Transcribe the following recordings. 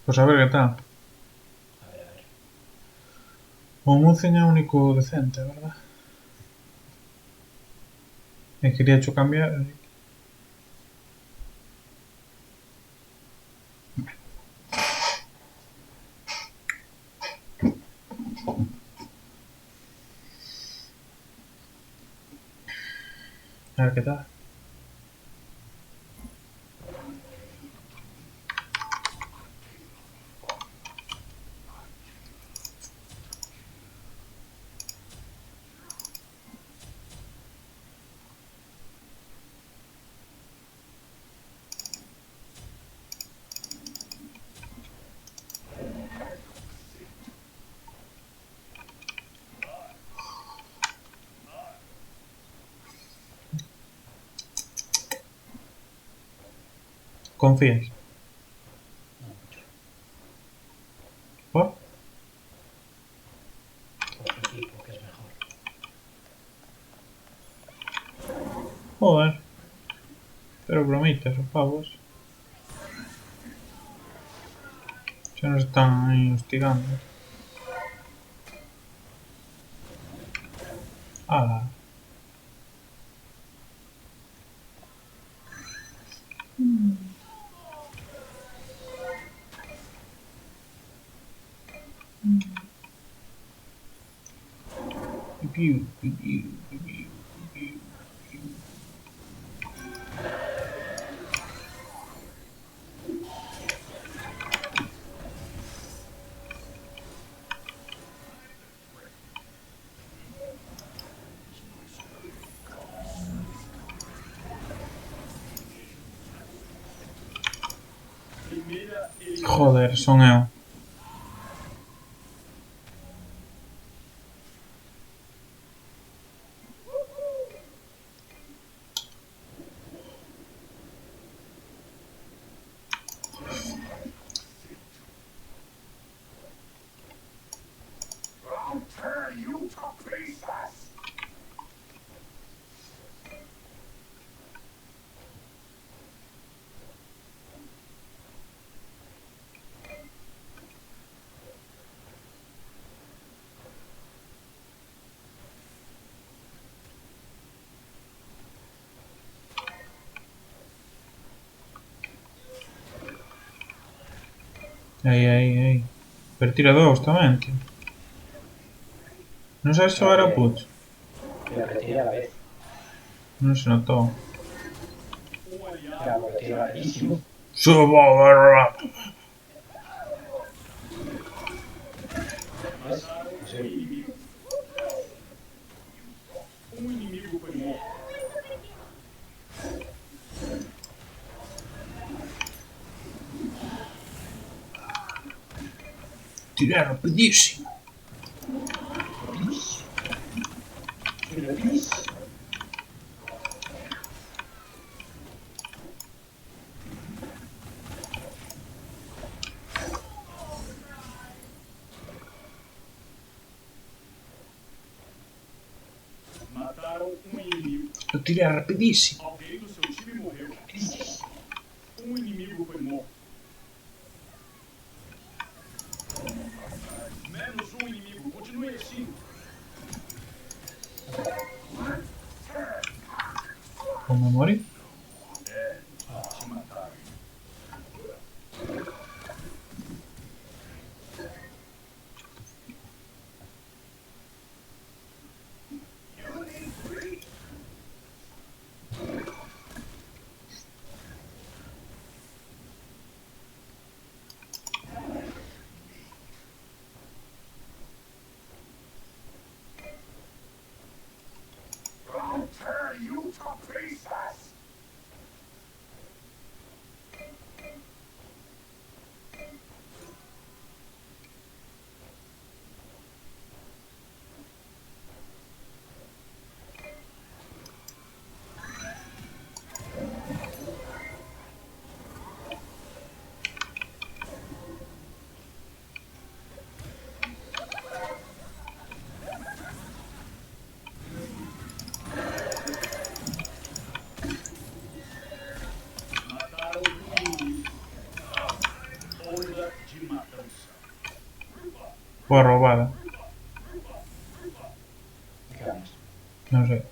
Pues a ver qué tal. A ver, a ver. O Mucen é o único decente, verdad? E quería cho cambiar. A ver qué tal. Confías. No mucho. ¿Por? Por su equipo, que es mejor. Joder. Pero bromitas, o pavos. Ya nos están aí hostigando. Ala. Piu, piu, piu, piu, piu, piu, piu. Joder, son eu. Aí. Pero tira dous tamén, tío. Non sabes xogar a putz? Pero que tira a la vez. Non se notou. Ya, porque tiro larguísimo. ¿Ves? Así. Tiré rapidísimo. Rapidísimo. Soy rapidísimo. Lo tiré rapidísimo. Rapidísimo. O me morí. Ah, Fue robada. ¿Qué ganas? No sé.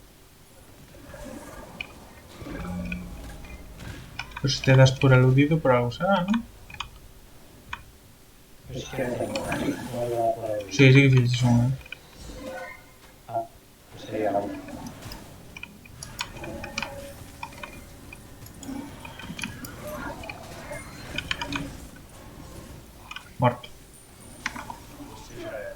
Pues si te das por aludido, por algo será, ¿no? Pero si es que no tengo aquí, no me da por ahí. Sí, sí que hiciste una. Ah, pues sería la última. Muerto. Você já era.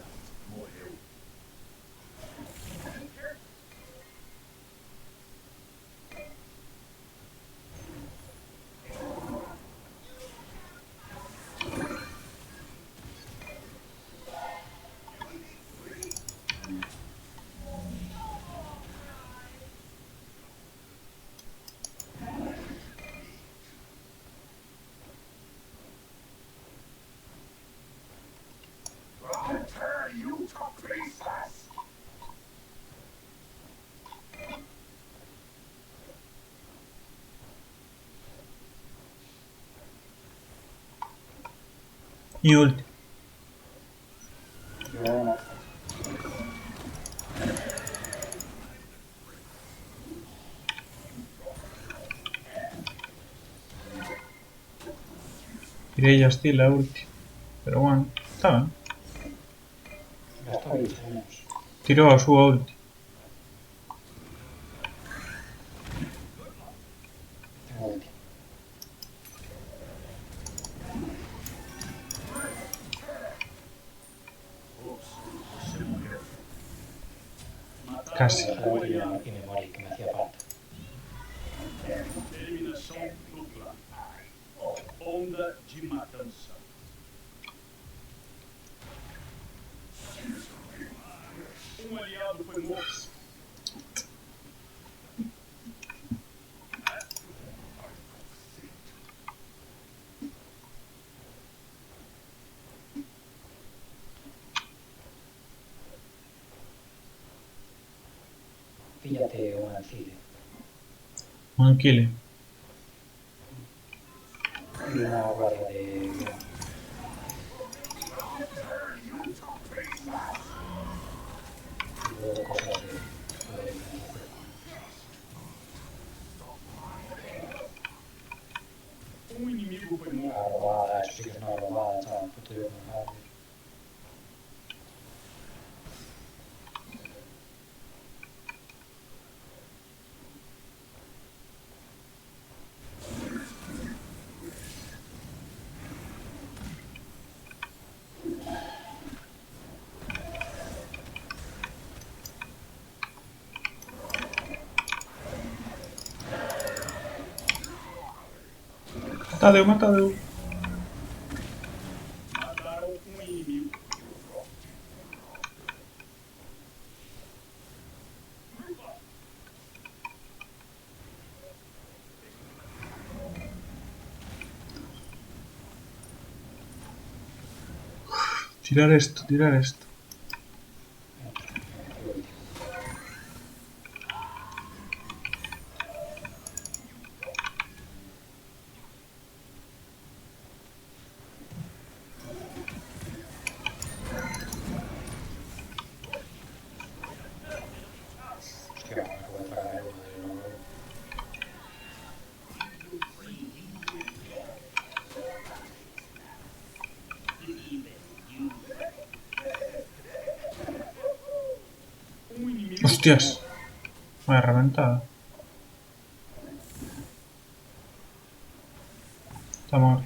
Morreu. Y ulti. Yo no. Tiré ya hostil la ulti. Pero bueno, está bien. Ya estoy, seguimos. Tiró a su ulti. Tengo ulti. Você morreu. Casi. Usar la ulti y me morí, que me hacía falta. Eliminação dupla. Onda de matança. Aliado foi morto. Píllate una Alcide. Un kill. Y una guardia de guión. Y luego cosas de diferenciación. Inimigo foi La morto. robada, eso sí que es una robada, chaval. Puto yo con la Matadeu, matadeu. Mataram inimigo. Tirar esto, tirar esto. hostia, me acabo de tragar uno de los... Inimigo Hostias. Vaya reventada. Está muerto.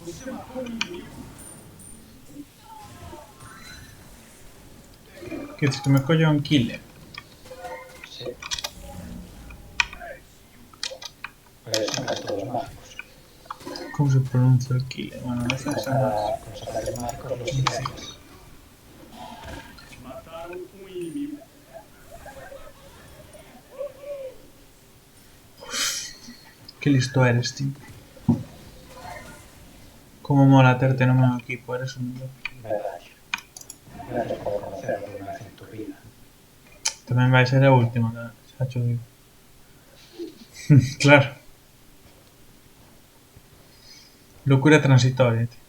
Você matou inimigo. ¿Qué dices? Que me colla un killer. Sí. Pero son casi todos mágicos. ¿Cómo se pronuncia el killer? Bueno, defensa más. Con los ataques mágicos los silencias. Mataram inimigo. Qué listo eres, tío. Cómo mola tenerte en un nuevo equipo, eres un dios. Verdad. Gracias por conocerlo una vez en tu vida. También va a ser la última que se ha hecho vivo. Claro. Locura transitoria, tío.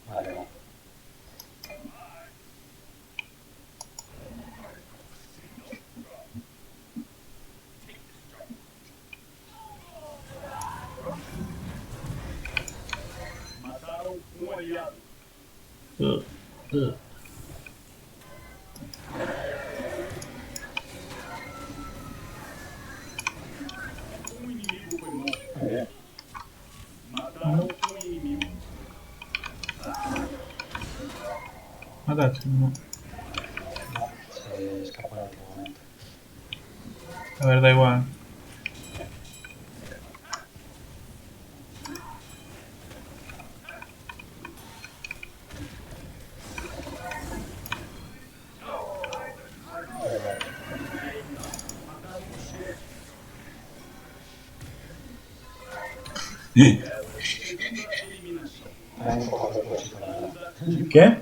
Vale, va. Mataram um aliado. Um inimigo foi morto. Muy bien. Mataram um inimigo. Mataste, no. No, se escapó en último momento. A ver, da igual. Muy bien. Segunda eliminação. Era un poco a propósito, la verdad. ¿Qué?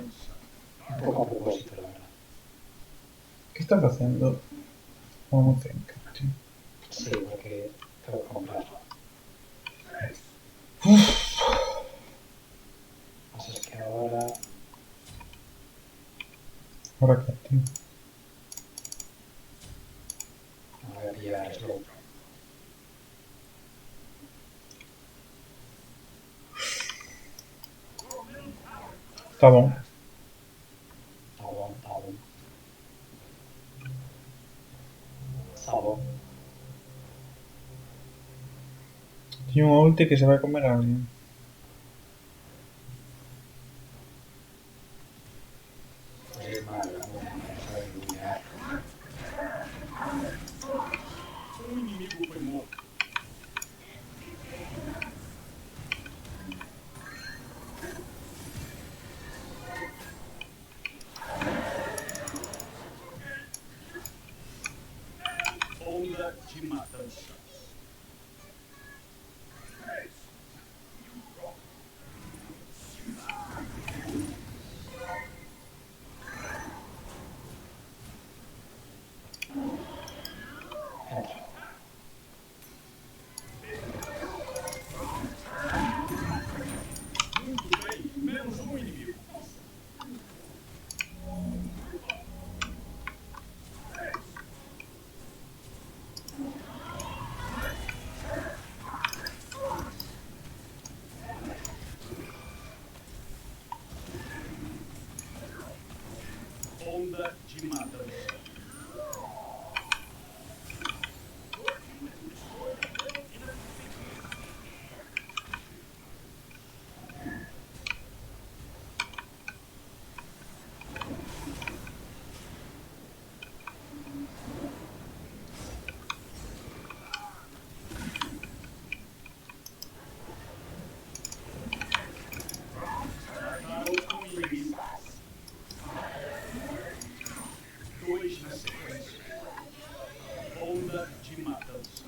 Un poco a propósito, la verdad. ¿Qué estás haciendo? Vamos a tío. Sí, porque tengo que comprarlo. Así es que ahora Ahora qué, tío. me voy a pillar slow. Tá bom. Tá bom, tá bom. Tá bom. Tiene un ulti que se va a comer a alguien. Pues es malo, no sabe iluminar. Um inimigo foi morto. Onda de matança. Entra. Muito bem, menos um inimigo. Onda de matança. Mataram um inimigo. Dois na sequência. Onda de matança.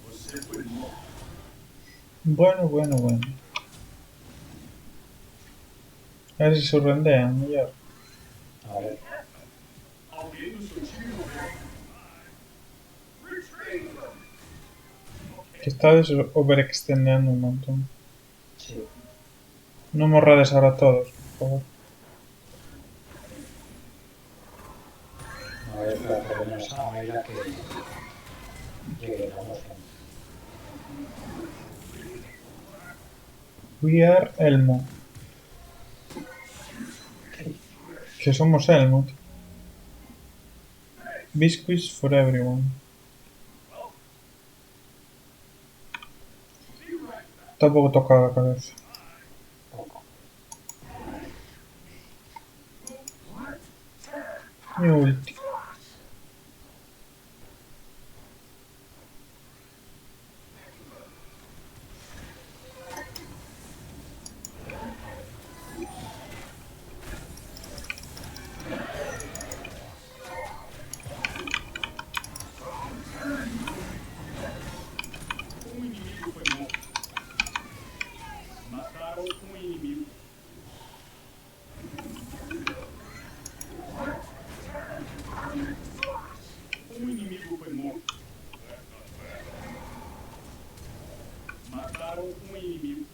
Você foi morto. Bueno, bueno, bueno. A ver si se rendean, mejor. A ver. Alguém no seu time morreu. Que está overextendiendo un montón. Sí. No morrades ahora todos, por favor. Me voy a esperar por lo menos a Mayra que llegue la moción. We are Elmo. Que somos Elmo, tío. Biscuits for everyone. Tampoco toca la cabeza. Poco. Mi ulti. Um inimigo foi morto. Mataram um inimigo. Um inimigo foi morto. Mataram um inimigo.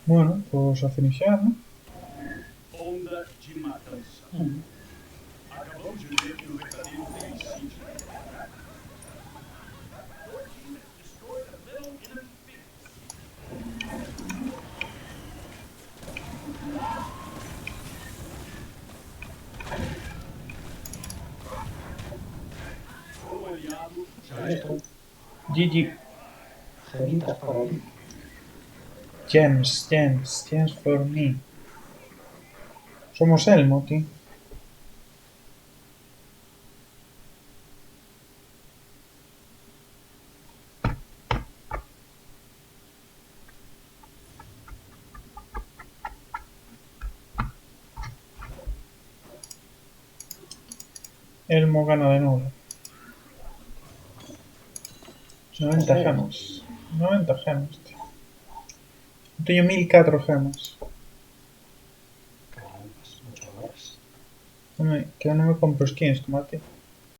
Bueno, pues a finishar, ¿no? Onda de matança. Acabamos de ver um verdadeiro femicídio. Um aliado já ¿Sabes era. tú? GG. Ceritas por ahí. Gems for me. Somos Elmo, tío. Elmo gana de nuevo. 90 gemas. 90 gemas, tío. Tengo 1004 gemas. Caramba, mucho más. Que no me compro skins como a ti.